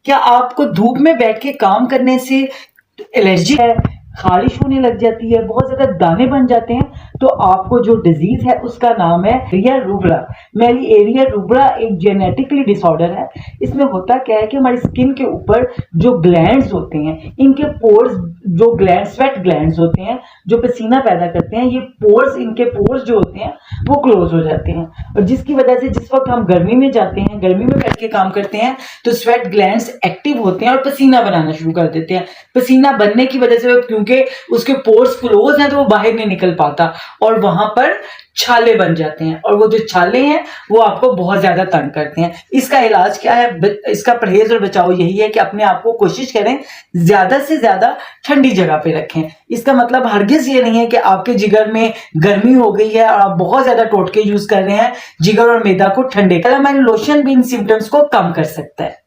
क्या आपको धूप में बैठ के काम करने से एलर्जी है, खारिश होने लग जाती है, बहुत ज्यादा दाने बन जाते हैं? तो आपको जो डिजीज है उसका नाम है एरिया रूबरा। एरिया रूबरा एक जेनेटिकली डिसऑर्डर है। इसमें होता क्या है कि हमारी स्किन के ऊपर जो ग्लैंड्स होते हैं, इनके पोर्स, जो ग्लैंड स्वेट ग्लैंड्स होते हैं जो पसीना पैदा करते हैं, ये पोर्स, इनके पोर्स जो होते हैं वो क्लोज हो जाते हैं। और जिसकी वजह से जिस वक्त हम गर्मी में जाते हैं, गर्मी में बैठ के काम करते हैं, तो स्वेट ग्लैंड्स एक्टिव होते हैं और पसीना बनाना शुरू कर देते हैं। पसीना बनने की वजह से, क्योंकि उसके पोर्स क्लोज हैं, तो वो बाहर नहीं निकल पाता और वहां पर छाले बन जाते हैं। और वो जो छाले हैं वो आपको बहुत ज्यादा तंग करते हैं। इसका इलाज क्या है? इसका परहेज और बचाव यही है कि अपने आप को कोशिश करें ज्यादा से ज्यादा ठंडी जगह पे रखें। इसका मतलब हरगिज ये नहीं है कि आपके जिगर में गर्मी हो गई है और आप बहुत ज्यादा टोटके यूज कर रहे हैं जिगर और मैदा को ठंडे। मेलामाइन लोशन भी इन सिम्टम्स को कम कर सकता है।